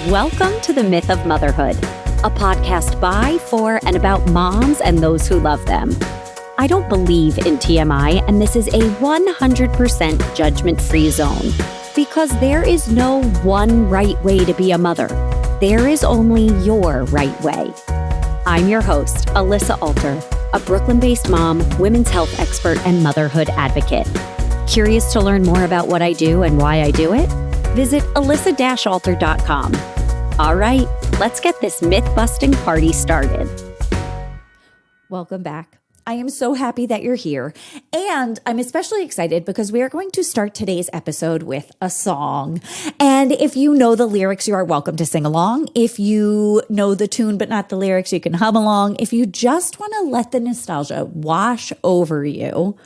Welcome to The Myth of Motherhood, a podcast by, for, and about moms and those who love them. I don't believe in TMI, and this is a 100% judgment-free zone because there is no one right way to be a mother. There is only your right way. I'm your host, Alyssa Alter, a Brooklyn-based mom, women's health expert, and motherhood advocate. Curious to learn more about what I do and why I do it? Visit alyssa-alter.com. All right, let's get this myth-busting party started. Welcome back. I am so happy that you're here. And I'm especially excited because we are going to start today's episode with a song. And if you know the lyrics, you are welcome to sing along. If you know the tune but not the lyrics, you can hum along. If you just want to let the nostalgia wash over you,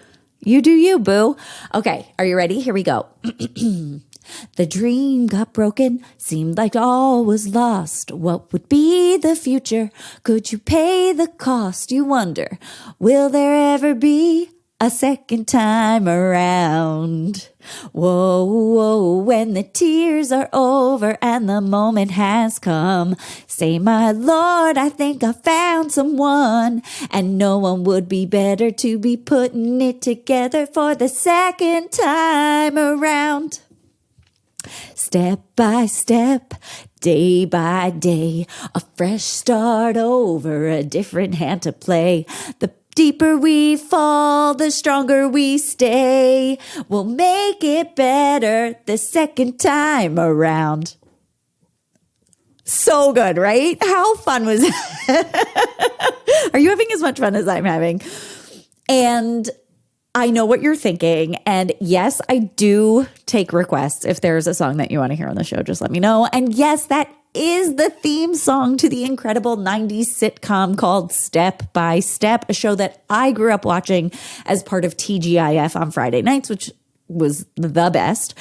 you do you, boo. Okay, are you ready? Here we go. The dream got broken, seemed like all was lost. What would be the future? Could you pay the cost? You wonder, will there ever be a second time around? Whoa, whoa, when the tears are over and the moment has come, say, my Lord, I think I found someone, and no one would be better to be putting it together for the second time around. Step by step, day by day, a fresh start over, a different hand to play. The deeper we fall, the stronger we stay. We'll make it better the second time around. So good, right? How fun was that? Are you having as much fun as I'm having? And I know what you're thinking. And yes, I do take requests. If there's a song that you want to hear on the show, just let me know. And yes, that is the theme song to the incredible 90s sitcom called Step by Step, a show that I grew up watching as part of TGIF on Friday nights, which was the best.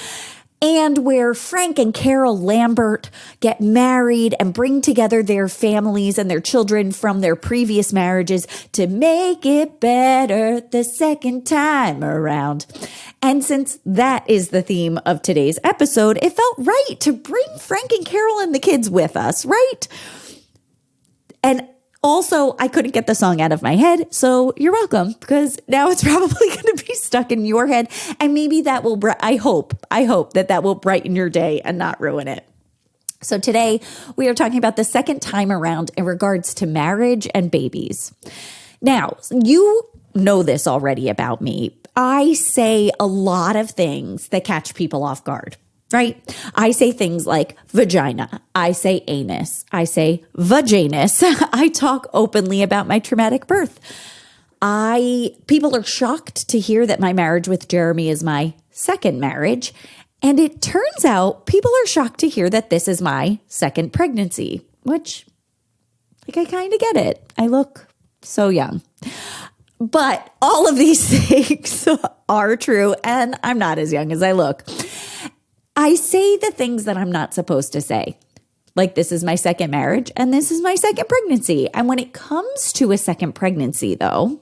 And where Frank and Carol Lambert get married and bring together their families and their children from their previous marriages to make it better the second time around. And since that is the theme of today's episode, it felt right to bring Frank and Carol and the kids with us, right? And also, I couldn't get the song out of my head, so you're welcome, because now it's probably going to be stuck in your head, and maybe that will, I hope that will brighten your day and not ruin it. So today, we are talking about the second time around in regards to marriage and babies. Now, you know this already about me. I say a lot of things that catch people off guard. Right? I say things like vagina. I say anus. I say vaginus. I talk openly about my traumatic birth. People are shocked to hear that my marriage with Jeremy is my second marriage. And it turns out people are shocked to hear that this is my second pregnancy, which, I kind of get it. I look so young. But all of these things are true, and I'm not as young as I look. I say the things that I'm not supposed to say. Like, this is my second marriage and this is my second pregnancy. And when it comes to a second pregnancy, though,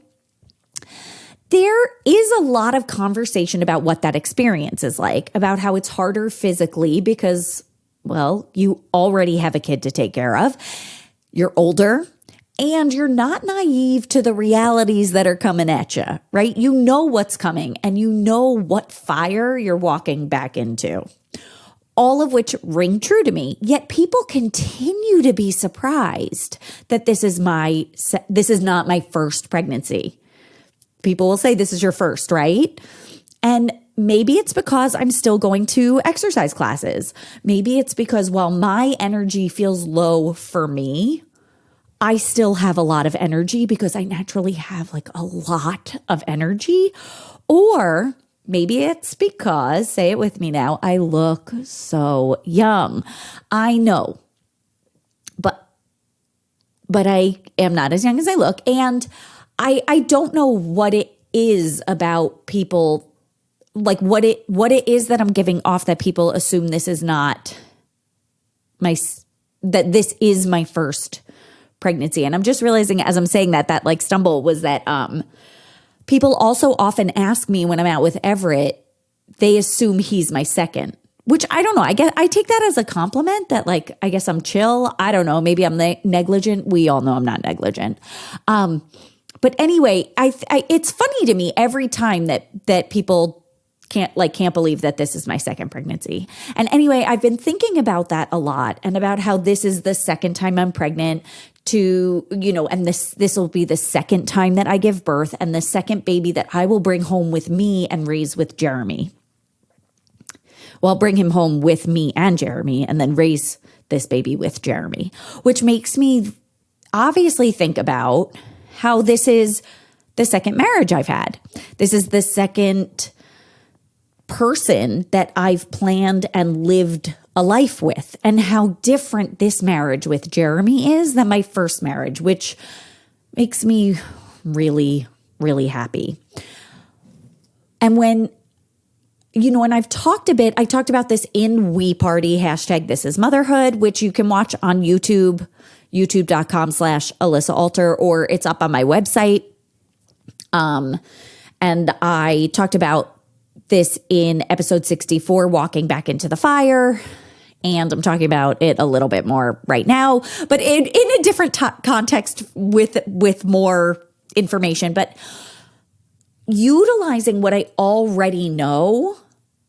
there is a lot of conversation about what that experience is like, about how it's harder physically because, well, you already have a kid to take care of. You're older. And you're not naive to the realities that are coming at you, right? You know what's coming and you know what fire you're walking back into. All of which ring true to me. Yet people continue to be surprised that this is not my first pregnancy. People will say, this is your first, right? And maybe it's because I'm still going to exercise classes. Maybe it's because while my energy feels low for me, I still have a lot of energy because I naturally have a lot of energy. Or maybe it's because, say it with me now, I look so young. I know, but I am not as young as I look. And I don't know what it is about people, what it is that I'm giving off that people assume this is not that this is my first pregnancy. And I'm just realizing as I'm saying that stumble was that people also often ask me when I'm out with Everett, they assume he's my second which I don't know. I guess I take that as a compliment that like, I guess I'm chill. I don't know. Maybe I'm negligent. We all know I'm not negligent. But anyway, it's funny to me every time that people can't believe that this is my second pregnancy. And anyway, I've been thinking about that a lot and about how this is the second time I'm pregnant and this will be the second time that I give birth and the second baby that I will bring home with me and raise with Jeremy. Well, I'll bring him home with me and Jeremy and then raise this baby with Jeremy, which makes me obviously think about how this is the second marriage I've had. This is the second person that I've planned and lived a life with, and how different this marriage with Jeremy is than my first marriage, which makes me really, really happy. And when and I talked about this in We Party, #ThisIsMotherhood, which you can watch on YouTube, youtube.com/Alyssa Alter, or it's up on my website. And I talked about this in episode 64, Walking Back into the Fire. And I'm talking about it a little bit more right now, but in a different context with more information. But utilizing what I already know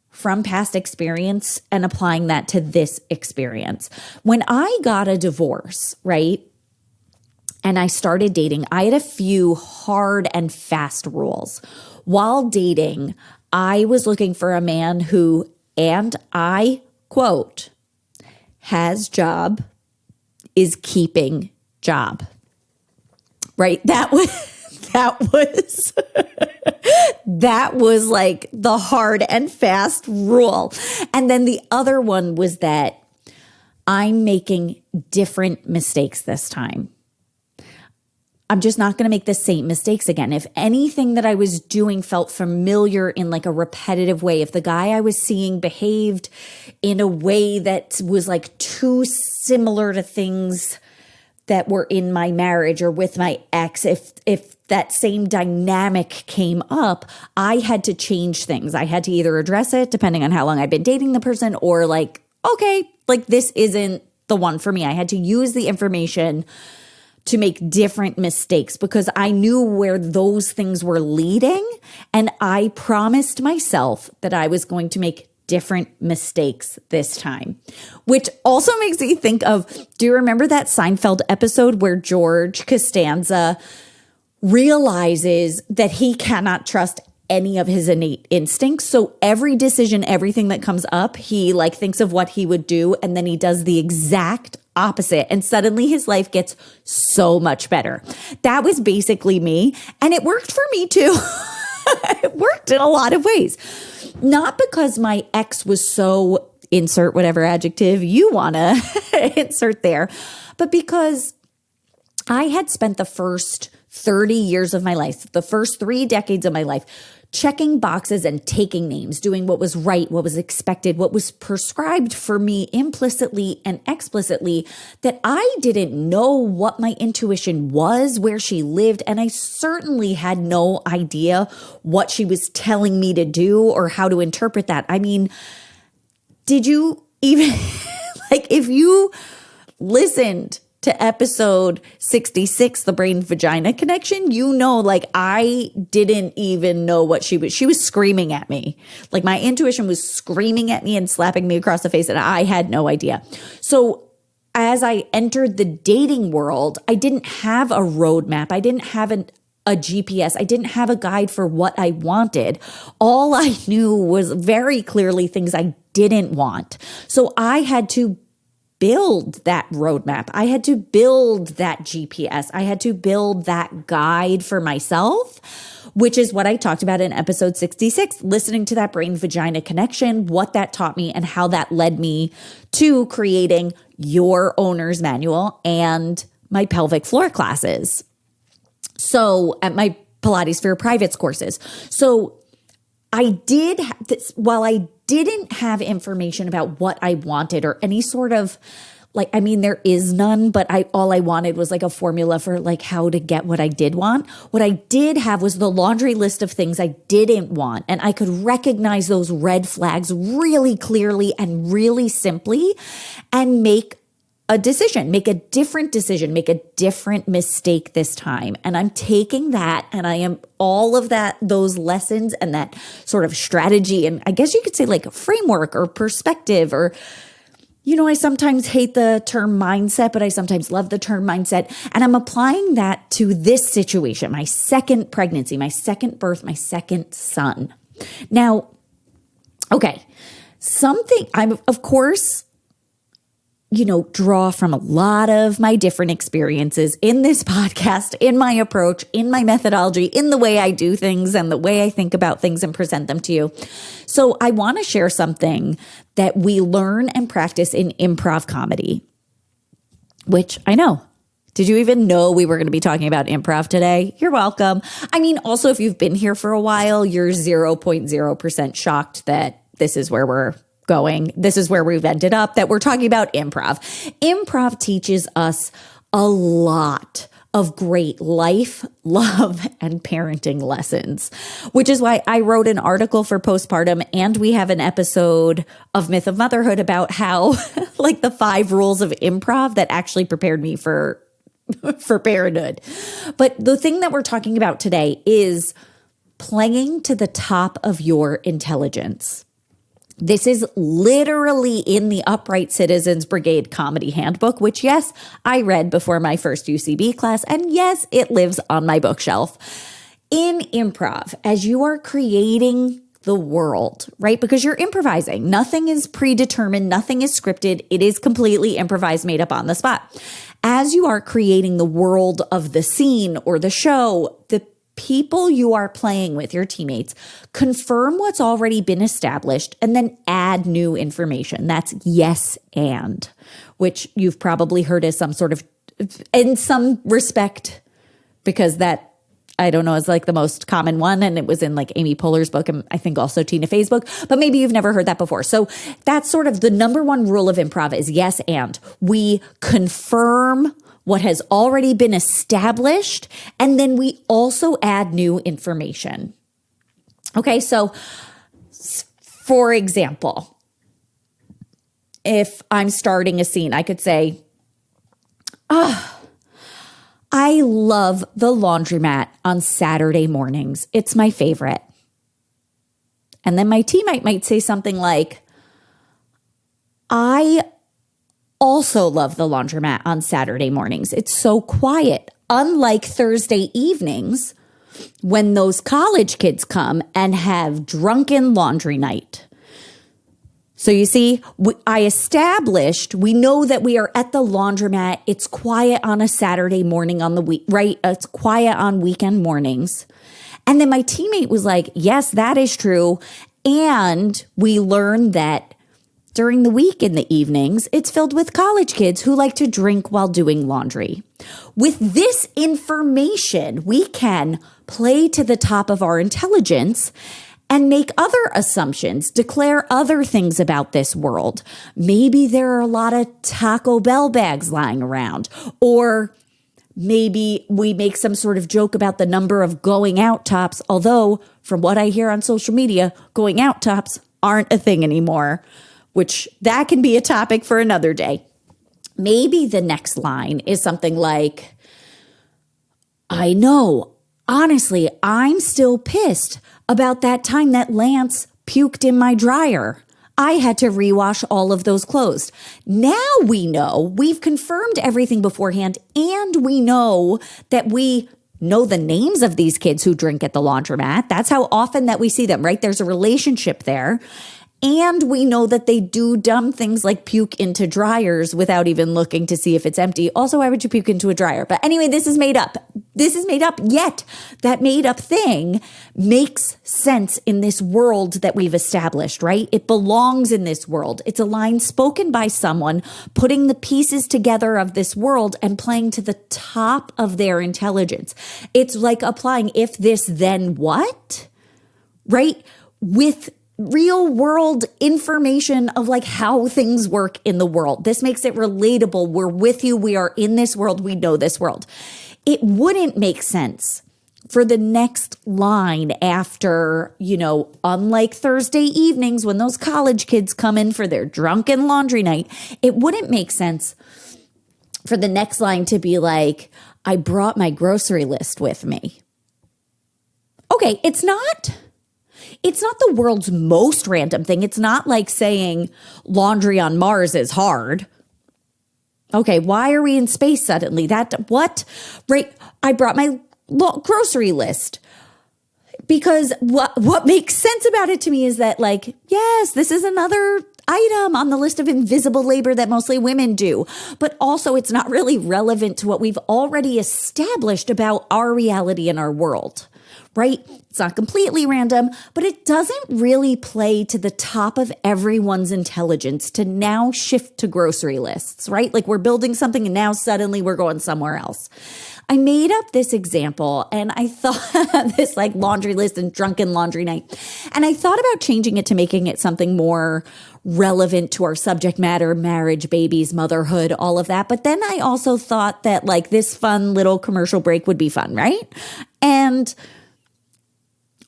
from past experience and applying that to this experience. When I got a divorce, right, and I started dating, I had a few hard and fast rules. While dating, I was looking for a man who, and I quote, has job, is keeping job. Right? That was like the hard and fast rule. And then the other one was that I'm making different mistakes this time. I'm just not going to make the same mistakes again. If anything that I was doing felt familiar in like a repetitive way, if the guy I was seeing behaved in a way that was like too similar to things that were in my marriage or with my ex, if that same dynamic came up, I had to change things. I had to either address it depending on how long I'd been dating the person, or like, okay, like this isn't the one for me. I had to use the information to make different mistakes because I knew where those things were leading. And I promised myself that I was going to make different mistakes this time, which also makes me think of, do you remember that Seinfeld episode where George Costanza realizes that he cannot trust any of his innate instincts? So every decision, everything that comes up, he like thinks of what he would do, and then he does the exact opposite, and suddenly his life gets so much better. That was basically me, and it worked for me too. It worked in a lot of ways. Not because my ex was so, insert whatever adjective you want to insert there, but because I had spent the first 30 years of my life, the first 3 decades of my life, checking boxes and taking names, doing what was right, what was expected, what was prescribed for me implicitly and explicitly, that I didn't know what my intuition was, where she lived, and I certainly had no idea what she was telling me to do or how to interpret that. I mean, did you even, like, if you listened to episode 66, the brain vagina connection, you know, like I didn't even know what she was screaming at me. Like my intuition was screaming at me and slapping me across the face, and I had no idea. So as I entered the dating world, I didn't have a roadmap. I didn't have a GPS. I didn't have a guide for what I wanted. All I knew was very clearly things I didn't want. So I had to build that roadmap. I had to build that GPS. I had to build that guide for myself, which is what I talked about in episode 66, listening to that brain vagina connection, what that taught me and how that led me to creating your owner's manual and my pelvic floor classes. So at my Pilates for Privates courses. So I did this, while I didn't have information about what I wanted or any sort of there is none, but all I wanted was like a formula for like how to get what I did want. What I did have was the laundry list of things I didn't want. And I could recognize those red flags really clearly and really simply and make a decision, make a different decision, make a different mistake this time. And I'm taking that and I am all of those lessons and that sort of strategy. And I guess you could say like a framework or perspective or, I sometimes hate the term mindset, but I sometimes love the term mindset. And I'm applying that to this situation, my second pregnancy, my second birth, my second son. Now, okay, I'm, of course, draw from a lot of my different experiences in this podcast, in my approach, in my methodology, in the way I do things and the way I think about things and present them to you. So I want to share something that we learn and practice in improv comedy, which I know. Did you even know we were going to be talking about improv today? You're welcome. Also, if you've been here for a while, you're 0.0% shocked that this is where we're going. This is where we've ended up, that we're talking about improv. Improv teaches us a lot of great life, love, and parenting lessons, which is why I wrote an article for Postpartum, and we have an episode of Myth of Motherhood about how, like, the 5 rules of improv that actually prepared me for parenthood. But the thing that we're talking about today is playing to the top of your intelligence. This is literally in the Upright Citizens Brigade Comedy Handbook, which, yes, I read before my first UCB class, and yes, it lives on my bookshelf. In improv, as you are creating the world, right? Because you're improvising. Nothing is predetermined. Nothing is scripted. It is completely improvised, made up on the spot. As you are creating the world of the scene or the show, the people you are playing with, your teammates, confirm what's already been established and then add new information. That's yes and, which you've probably heard as some sort of, in some respect, because that, I don't know, is like the most common one. And it was in like Amy Poehler's book and I think also Tina Fey's book, but maybe you've never heard that before. So that's sort of the number one rule of improv is yes and. We confirm what has already been established, and then we also add new information. Okay, so for example, if I'm starting a scene, I could say, I love the laundromat on Saturday mornings. It's my favorite. And then my teammate might say something like, I also love the laundromat on Saturday mornings. It's so quiet, unlike Thursday evenings when those college kids come and have drunken laundry night. So you see, I established, we know that we are at the laundromat. It's quiet on a Saturday morning on the week, right? It's quiet on weekend mornings. And then my teammate was like, yes, that is true. And we learned that during the week in the evenings, it's filled with college kids who like to drink while doing laundry. With this information, we can play to the top of our intelligence and make other assumptions, declare other things about this world. Maybe there are a lot of Taco Bell bags lying around, or maybe we make some sort of joke about the number of going out tops, although from what I hear on social media, going out tops aren't a thing anymore, which that can be a topic for another day. Maybe the next line is something like, I know, honestly, I'm still pissed about that time that Lance puked in my dryer. I had to rewash all of those clothes. Now we know, we've confirmed everything beforehand, and we know that we know the names of these kids who drink at the laundromat. That's how often that we see them, right? There's a relationship there. And we know that they do dumb things like puke into dryers without even looking to see if it's empty. Also, why would you puke into a dryer? But anyway, this is made up. This is made up, yet that made up thing makes sense in this world that we've established, right? It belongs in this world. It's a line spoken by someone putting the pieces together of this world and playing to the top of their intelligence. It's like applying if this, then what, right? With real world information of like how things work in the world. This makes it relatable. We're with you. We are in this world. We know this world. It wouldn't make sense for the next line after, unlike Thursday evenings when those college kids come in for their drunken laundry night, it wouldn't make sense for the next line to be like, I brought my grocery list with me. Okay, it's not the world's most random thing. It's not like saying laundry on Mars is hard. Okay, why are we in space suddenly? What? Right, I brought my grocery list. Because what makes sense about it to me is that, like, yes, this is another item on the list of invisible labor that mostly women do. But also it's not really relevant to what we've already established about our reality and our world, right? It's not completely random, but it doesn't really play to the top of everyone's intelligence to now shift to grocery lists, right? Like we're building something and now suddenly we're going somewhere else. I made up this example and I thought this like laundry list and drunken laundry night. And I thought about changing it to making it something more relevant to our subject matter, marriage, babies, motherhood, all of that. But then I also thought that like this fun little commercial break would be fun, right? And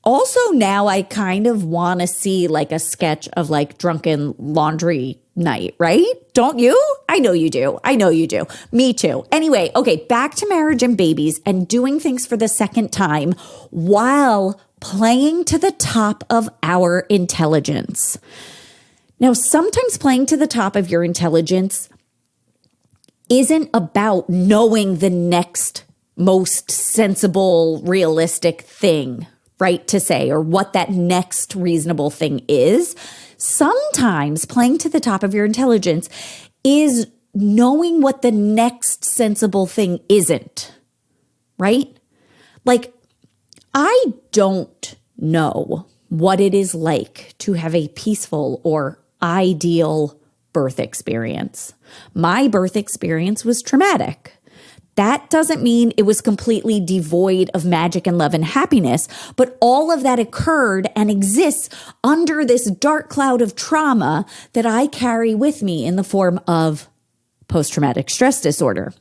also now I kind of want to see like a sketch of like drunken laundry night, right? Don't you? I know you do. I know you do. Me too. Anyway, okay, back to marriage and babies and doing things for the second time while playing to the top of our intelligence. Now, sometimes playing to the top of your intelligence isn't about knowing the next most sensible, realistic thing, right, to say, or what that next reasonable thing is. Sometimes playing to the top of your intelligence is knowing what the next sensible thing isn't, right? Like, I don't know what it is like to have a peaceful or ideal birth experience. My birth experience was traumatic. That doesn't mean it was completely devoid of magic and love and happiness, but all of that occurred and exists under this dark cloud of trauma that I carry with me in the form of post-traumatic stress disorder.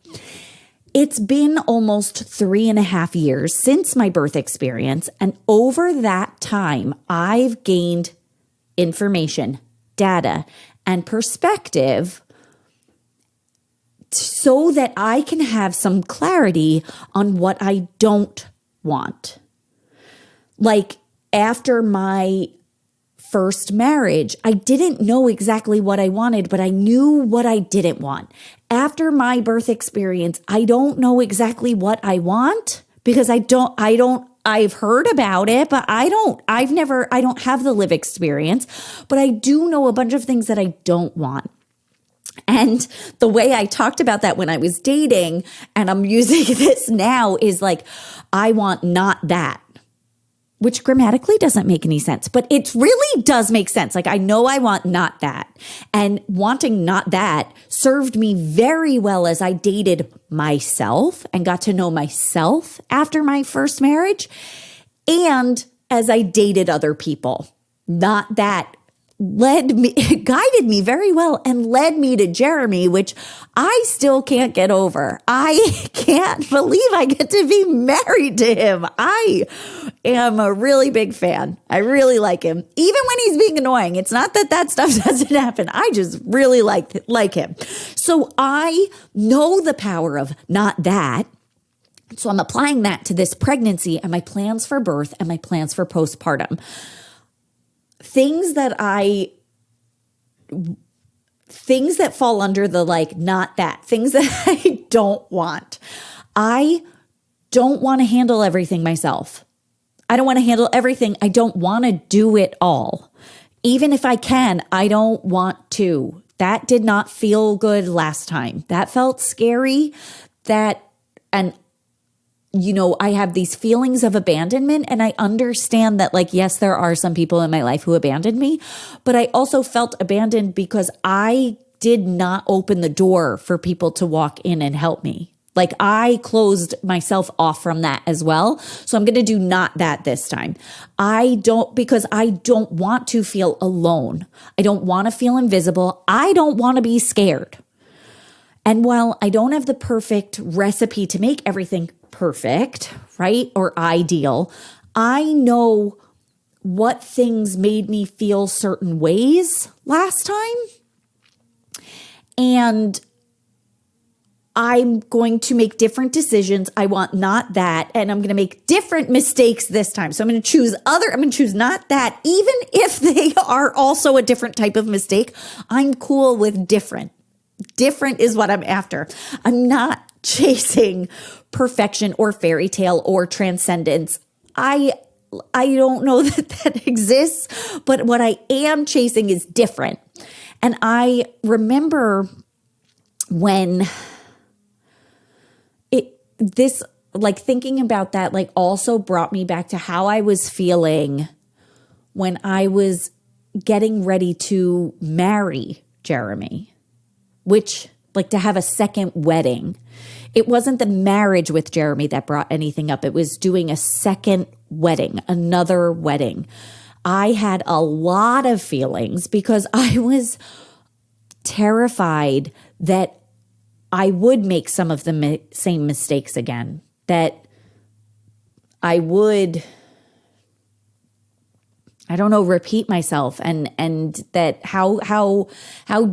It's been almost 3.5 years since my birth experience, and over that time, I've gained information, data, and perspective so that I can have some clarity on what I don't want. Like after my first marriage, I didn't know exactly what I wanted, but I knew what I didn't want. After my birth experience, I don't know exactly what I want because I've heard about it, but I don't have the live experience, but I do know a bunch of things that I don't want. And the way I talked about that when I was dating, and I'm using this now, is like, I want not that, which grammatically doesn't make any sense, but it really does make sense. Like, I know I want not that. And wanting not that served me very well as I dated myself and got to know myself after my first marriage, and as I dated other people. Not that guided me very well and led me to Jeremy, which I still can't get over. I can't believe I get to be married to him. I am a really big fan. I really like him. Even when he's being annoying, it's not that stuff doesn't happen. I just really like him. So I know the power of not that. So I'm applying that to this pregnancy and my plans for birth and my plans for postpartum. Things that fall under the like, not that, things that I don't want. I don't want to handle everything myself. I don't want to handle everything. I don't want to do it all. Even if I can, I don't want to. That did not feel good last time. That felt scary. I have these feelings of abandonment, and I understand that, like, yes, there are some people in my life who abandoned me, but I also felt abandoned because I did not open the door for people to walk in and help me. Like I closed myself off from that as well. So I'm going to do not that this time. Because I don't want to feel alone. I don't want to feel invisible. I don't want to be scared. And while I don't have the perfect recipe to make everything perfect, right, or ideal, I know what things made me feel certain ways last time. And I'm going to make different decisions. I want not that. And I'm going to make different mistakes this time. So I'm going to choose not that, even if they are also a different type of mistake. I'm cool with different. Different is what I'm after. I'm not chasing perfection or fairy tale or transcendence. I don't know that exists, but what I am chasing is different. And I remember when thinking about that, also brought me back to how I was feeling when I was getting ready to marry Jeremy, which to have a second wedding. It wasn't the marriage with Jeremy that brought anything up. It was doing a second wedding, another wedding. I had a lot of feelings because I was terrified that I would make some of the same mistakes again, that I would, repeat myself, and that how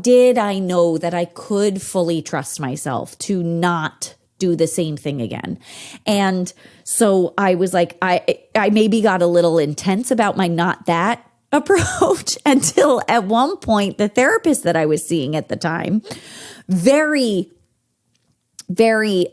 did I know that I could fully trust myself to not do the same thing again? And so I was like, I maybe got a little intense about my not that approach until at one point the therapist that I was seeing at the time, very, very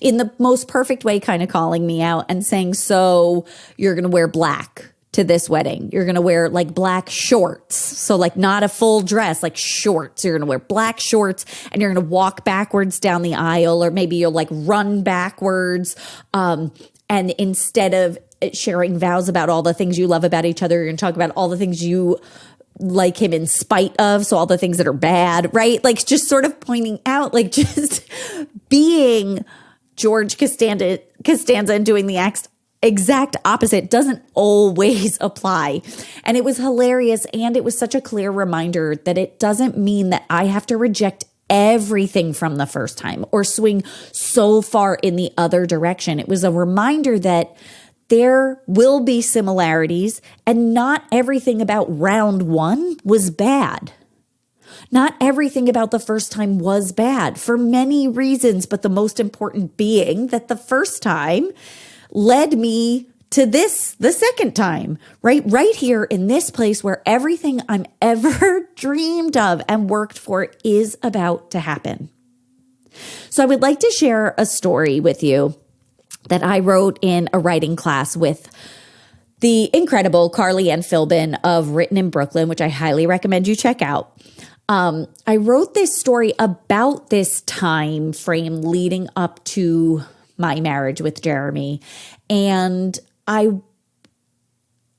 in the most perfect way, kind of calling me out and saying, so you're going to wear black to this wedding. You're going to wear black shorts. So not a full dress, shorts. You're going to wear black shorts and you're going to walk backwards down the aisle, or maybe you'll run backwards. And instead of sharing vows about all the things you love about each other, you're going to talk about all the things you like him in spite of. So all the things that are bad, right? Just sort of pointing out, just being George Costanza and doing the exact opposite doesn't always apply. And it was hilarious. And it was such a clear reminder that it doesn't mean that I have to reject everything from the first time or swing so far in the other direction. It was a reminder that there will be similarities, and not everything about round one was bad. Not everything about the first time was bad for many reasons, but the most important being that the first time led me to this, the second time, right here in this place where everything I'm ever dreamed of and worked for is about to happen. So I would like to share a story with you that I wrote in a writing class with the incredible Carly Ann Philbin of Written in Brooklyn, which I highly recommend you check out. I wrote this story about this time frame leading up to my marriage with Jeremy, and I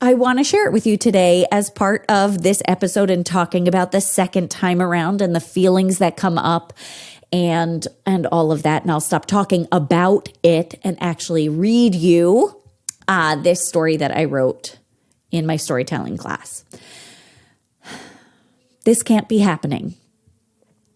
want to share it with you today as part of this episode and talking about the second time around and the feelings that come up and all of that. And I'll stop talking about it and actually read you this story that I wrote in my storytelling class. This can't be happening.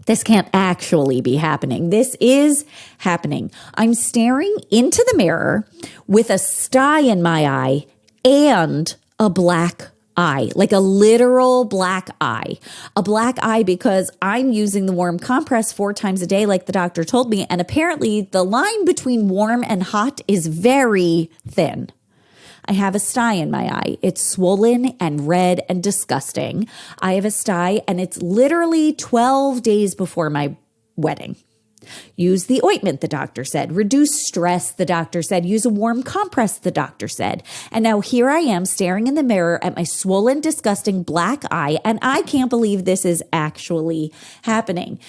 This can't actually be happening. This is happening. I'm staring into the mirror with a sty in my eye and a black eye, like a literal black eye. A black eye because I'm using the warm compress 4 times a day, like the doctor told me. And apparently the line between warm and hot is very thin. I have a sty in my eye. It's swollen and red and disgusting. I have a sty, and it's literally 12 days before my wedding. Use the ointment, the doctor said. Reduce stress, the doctor said. Use a warm compress, the doctor said. And now here I am staring in the mirror at my swollen, disgusting black eye, and I can't believe this is actually happening.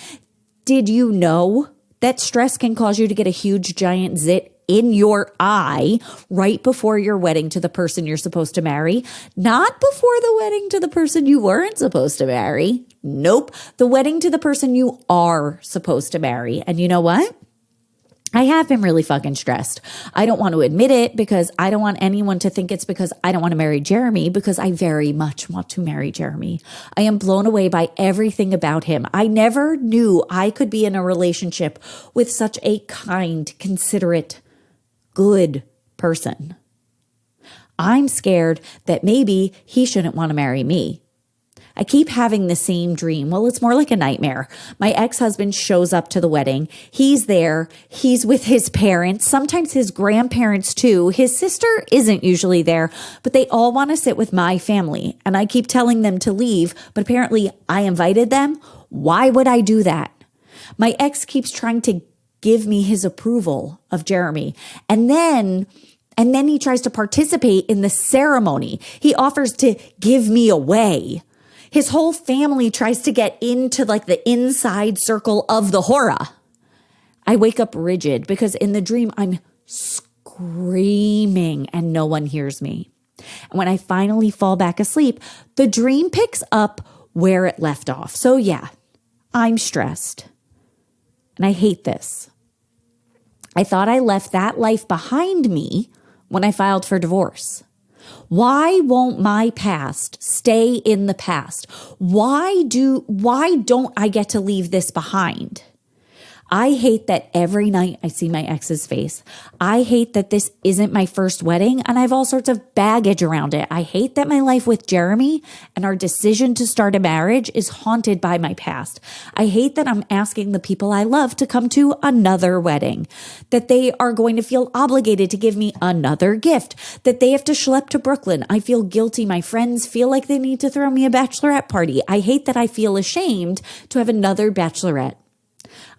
Did you know that stress can cause you to get a huge giant zit in your eye right before your wedding to the person you're supposed to marry? Not before the wedding to the person you weren't supposed to marry. Nope. The wedding to the person you are supposed to marry. And you know what? I have been really fucking stressed. I don't want to admit it because I don't want anyone to think it's because I don't want to marry Jeremy, because I very much want to marry Jeremy. I am blown away by everything about him. I never knew I could be in a relationship with such a kind, considerate, good person. I'm scared that maybe he shouldn't want to marry me. I keep having the same dream. Well, it's more like a nightmare. My ex-husband shows up to the wedding. He's there. He's with his parents, sometimes his grandparents too. His sister isn't usually there, but they all want to sit with my family. And I keep telling them to leave, but apparently I invited them. Why would I do that? My ex keeps trying to give me his approval of Jeremy. And then he tries to participate in the ceremony. He offers to give me away. His whole family tries to get into like the inside circle of the hora. I wake up rigid because in the dream I'm screaming and no one hears me. And when I finally fall back asleep, the dream picks up where it left off. So yeah, I'm stressed. And I hate this. I thought I left that life behind me when I filed for divorce. Why won't my past stay in the past? Why don't I get to leave this behind? I hate that every night I see my ex's face. I hate that this isn't my first wedding and I have all sorts of baggage around it. I hate that my life with Jeremy and our decision to start a marriage is haunted by my past. I hate that I'm asking the people I love to come to another wedding, that they are going to feel obligated to give me another gift, that they have to schlep to Brooklyn. I feel guilty. My friends feel like they need to throw me a bachelorette party. I hate that I feel ashamed to have another bachelorette.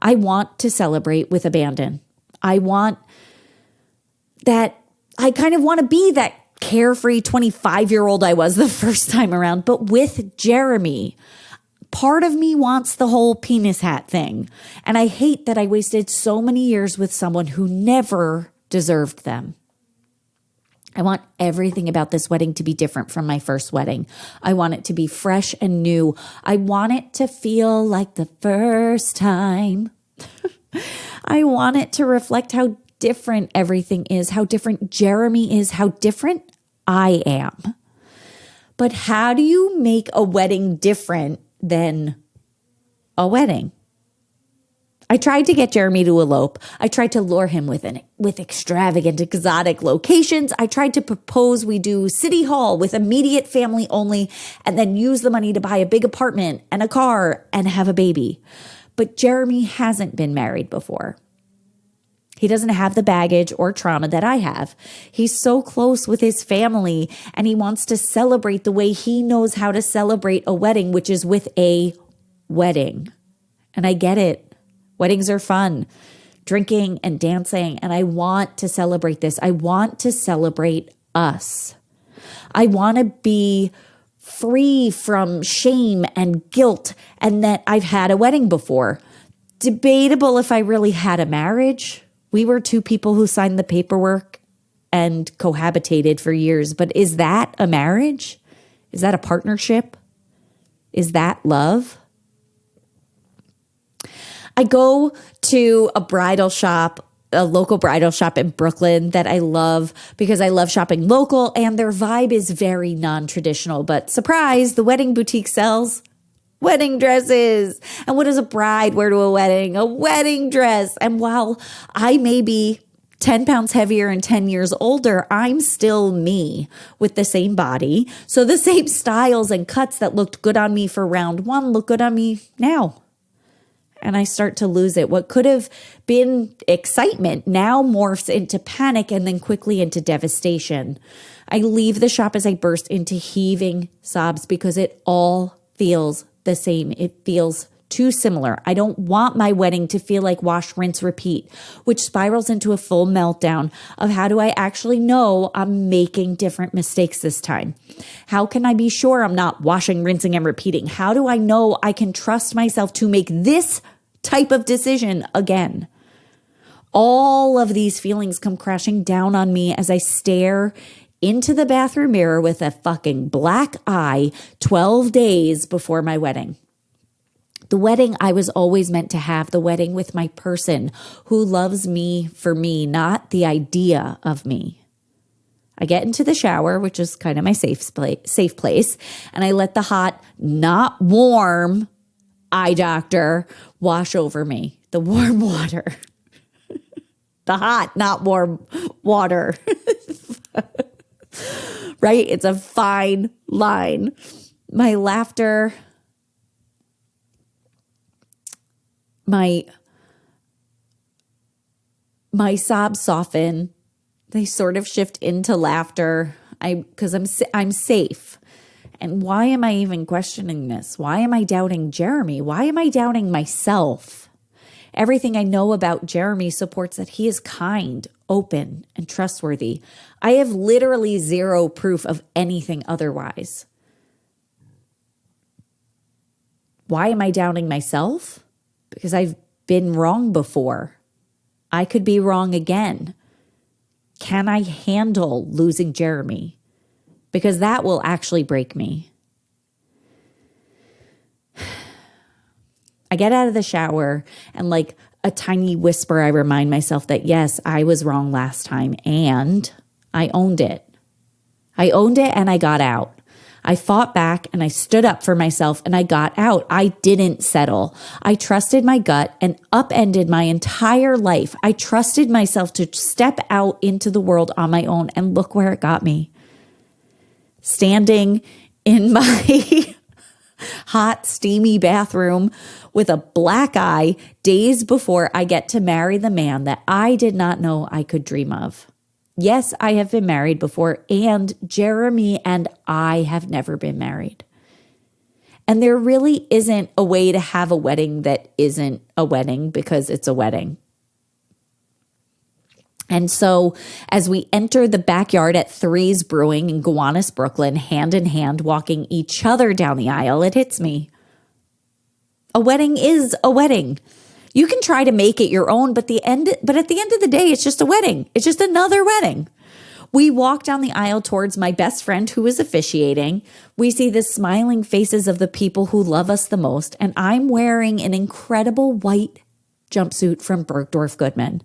I want to celebrate with abandon. I kind of want to be that carefree 25-year-old I was the first time around, but with Jeremy. Part of me wants the whole penis hat thing. And I hate that I wasted so many years with someone who never deserved them. I want everything about this wedding to be different from my first wedding. I want it to be fresh and new. I want it to feel like the first time. I want it to reflect how different everything is, how different Jeremy is, how different I am. But how do you make a wedding different than a wedding? I tried to get Jeremy to elope. I tried to lure him with extravagant, exotic locations. I tried to propose we do City Hall with immediate family only and then use the money to buy a big apartment and a car and have a baby. But Jeremy hasn't been married before. He doesn't have the baggage or trauma that I have. He's so close with his family and he wants to celebrate the way he knows how to celebrate a wedding, which is with a wedding. And I get it. Weddings are fun, drinking and dancing, and I want to celebrate this. I want to celebrate us. I want to be free from shame and guilt and that I've had a wedding before. Debatable if I really had a marriage. We were two people who signed the paperwork and cohabitated for years, but is that a marriage? Is that a partnership? Is that love? I go to a bridal shop, a local bridal shop in Brooklyn that I love because I love shopping local and their vibe is very non-traditional. But surprise, the wedding boutique sells wedding dresses. And what does a bride wear to a wedding? A wedding dress. And while I may be 10 pounds heavier and 10 years older, I'm still me with the same body. So the same styles and cuts that looked good on me for round one look good on me now. And I start to lose it. What could have been excitement now morphs into panic and then quickly into devastation. I leave the shop as I burst into heaving sobs because it all feels the same. It feels too similar. I don't want my wedding to feel like wash, rinse, repeat, which spirals into a full meltdown of how do I actually know I'm making different mistakes this time? How can I be sure I'm not washing, rinsing, and repeating? How do I know I can trust myself to make this type of decision again? All of these feelings come crashing down on me as I stare into the bathroom mirror with a fucking black eye 12 days before my wedding. The wedding I was always meant to have, the wedding with my person who loves me for me, not the idea of me. I get into the shower, which is kind of my safe place, and I let the hot, not warm eye doctor wash over me. The warm water. The hot, not warm water. Right? It's a fine line. My laughter, my sobs soften. They sort of shift into laughter because I'm safe. And why am I even questioning this? Why am I doubting Jeremy? Why am I doubting myself? Everything I know about Jeremy supports that he is kind, open, and trustworthy. I have literally zero proof of anything otherwise. Why am I doubting myself? Because I've been wrong before. I could be wrong again. Can I handle losing Jeremy? Because that will actually break me. I get out of the shower and like a tiny whisper, I remind myself that yes, I was wrong last time and I owned it. I owned it and I got out. I fought back and I stood up for myself and I got out. I didn't settle. I trusted my gut and upended my entire life. I trusted myself to step out into the world on my own, and look where it got me. Standing in my hot, steamy bathroom with a black eye days before I get to marry the man that I did not know I could dream of. Yes, I have been married before, and Jeremy and I have never been married. And there really isn't a way to have a wedding that isn't a wedding because it's a wedding. And so as we enter the backyard at Three's Brewing in Gowanus, Brooklyn, hand in hand, walking each other down the aisle, it hits me. A wedding is a wedding. You can try to make it your own, but at the end of the day, it's just a wedding. It's just another wedding. We walk down the aisle towards my best friend who is officiating. We see the smiling faces of the people who love us the most, and I'm wearing an incredible white jumpsuit from Bergdorf Goodman.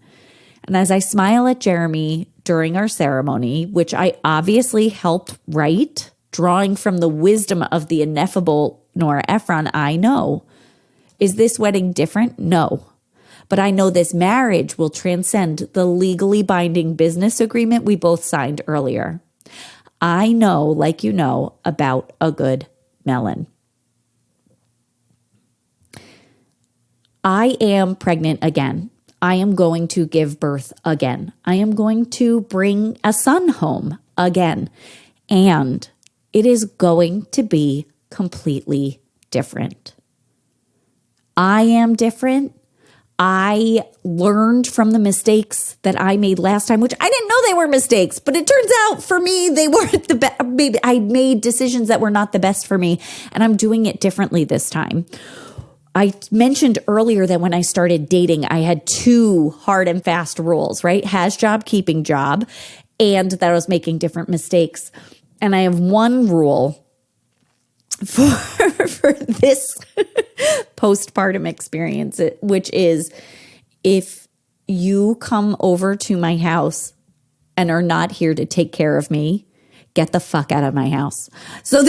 And as I smile at Jeremy during our ceremony, which I obviously helped write, drawing from the wisdom of the ineffable Nora Ephron, I know. Is this wedding different? No. But I know this marriage will transcend the legally binding business agreement we both signed earlier. I know, like you know, about a good melon. I am pregnant again. I am going to give birth again. I am going to bring a son home again. And it is going to be completely different. I am different. I learned from the mistakes that I made last time, which I didn't know they were mistakes, but it turns out for me, they weren't the best. Maybe I made decisions that were not the best for me, and I'm doing it differently this time. I mentioned earlier that when I started dating, I had 2 hard and fast rules, right? Has job, keeping job, and that I was making different mistakes. And I have one rule for this postpartum experience, which is if you come over to my house and are not here to take care of me, get the fuck out of my house. So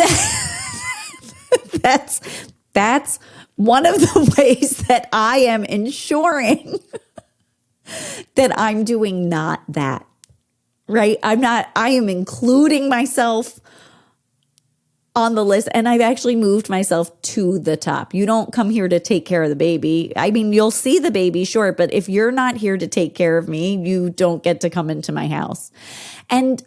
that's one of the ways that I am ensuring that I'm doing not that, right? I am including myself on the list, and I've actually moved myself to the top. You don't come here to take care of the baby. I mean, you'll see the baby, sure, but if you're not here to take care of me, you don't get to come into my house. And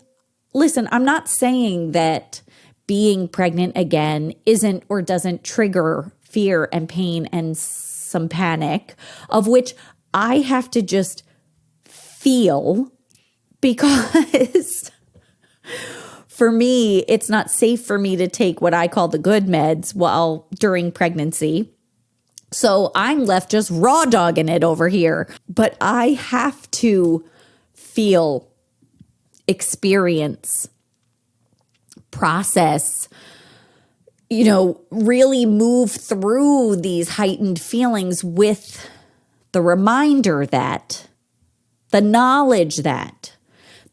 listen, I'm not saying that being pregnant again isn't or doesn't trigger fear and pain and some panic, of which I have to just feel, because for me, it's not safe for me to take what I call the good meds while during pregnancy. So I'm left just raw dogging it over here. But I have to feel, experience, process, really move through these heightened feelings with the reminder that, the knowledge that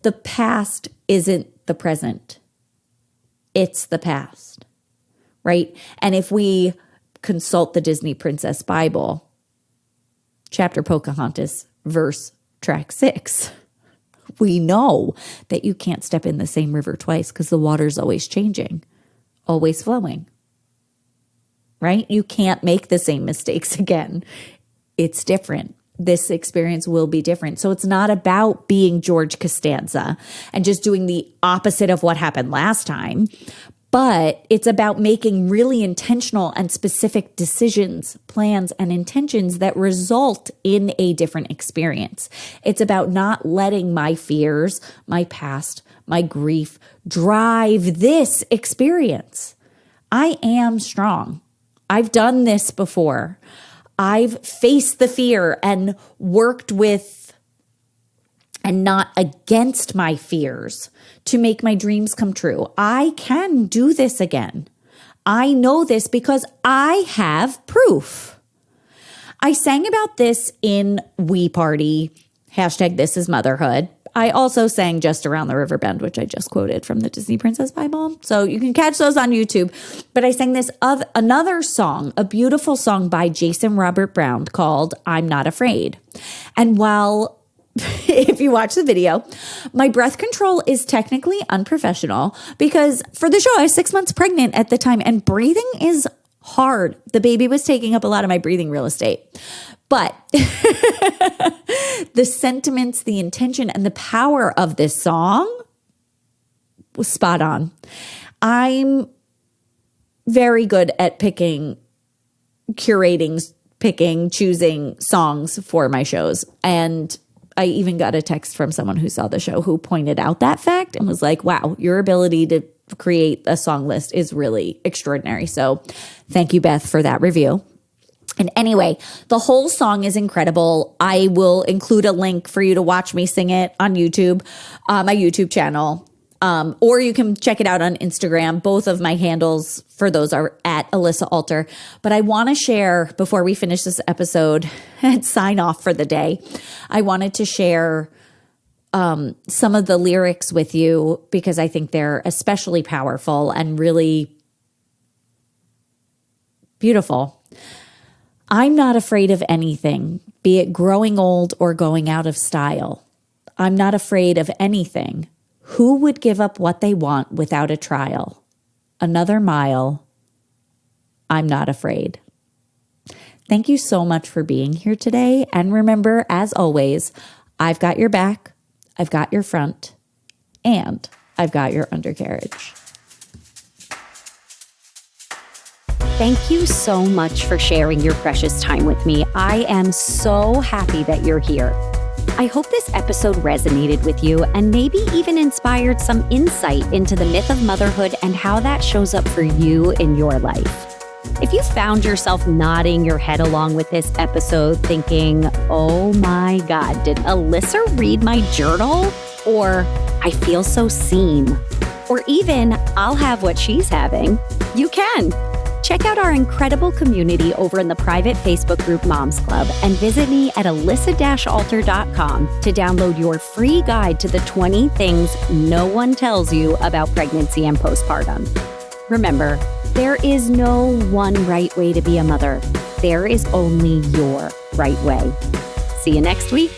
the past isn't the present. It's the past, right? And if we consult the Disney Princess Bible, chapter Pocahontas, verse track 6, we know that you can't step in the same river twice because the water's always changing, always flowing, right? You can't make the same mistakes again. It's different. This experience will be different. So it's not about being George Costanza and just doing the opposite of what happened last time, but it's about making really intentional and specific decisions, plans, and intentions that result in a different experience. It's about not letting my fears, my past, my grief drive this experience. I am strong. I've done this before. I've faced the fear and worked with and not against my fears to make my dreams come true. I can do this again. I know this because I have proof. I sang about this in We Party, #ThisIsMotherhood. I also sang Just Around the River Bend, which I just quoted from the Disney Princess Bible. So you can catch those on YouTube. But I sang this of another song, a beautiful song by Jason Robert Brown called I'm Not Afraid. And while, if you watch the video, my breath control is technically unprofessional because for the show, I was 6 months pregnant at the time and breathing is hard. The baby was taking up a lot of my breathing real estate. But the sentiments, the intention, and the power of this song was spot on. I'm very good at choosing songs for my shows. And I even got a text from someone who saw the show who pointed out that fact and was like, wow, your ability to create a song list is really extraordinary. So thank you, Beth, for that review. And anyway, the whole song is incredible. I will include a link for you to watch me sing it on YouTube, my YouTube channel, or you can check it out on Instagram. Both of my handles for those are at Alyssa Alter. But I want to share, before we finish this episode and sign off for the day, I wanted to share some of the lyrics with you because I think they're especially powerful and really beautiful. I'm not afraid of anything, be it growing old or going out of style. I'm not afraid of anything. Who would give up what they want without a trial? Another mile. I'm not afraid. Thank you so much for being here today. And remember, as always, I've got your back, I've got your front, and I've got your undercarriage. Thank you so much for sharing your precious time with me. I am so happy that you're here. I hope this episode resonated with you and maybe even inspired some insight into the myth of motherhood and how that shows up for you in your life. If you found yourself nodding your head along with this episode thinking, oh my God, did Alyssa read my journal? Or I feel so seen. Or even I'll have what she's having. You can. Check out our incredible community over in the private Facebook group Moms Club and visit me at alyssa-alter.com to download your free guide to the 20 things no one tells you about pregnancy and postpartum. Remember, there is no one right way to be a mother. There is only your right way. See you next week.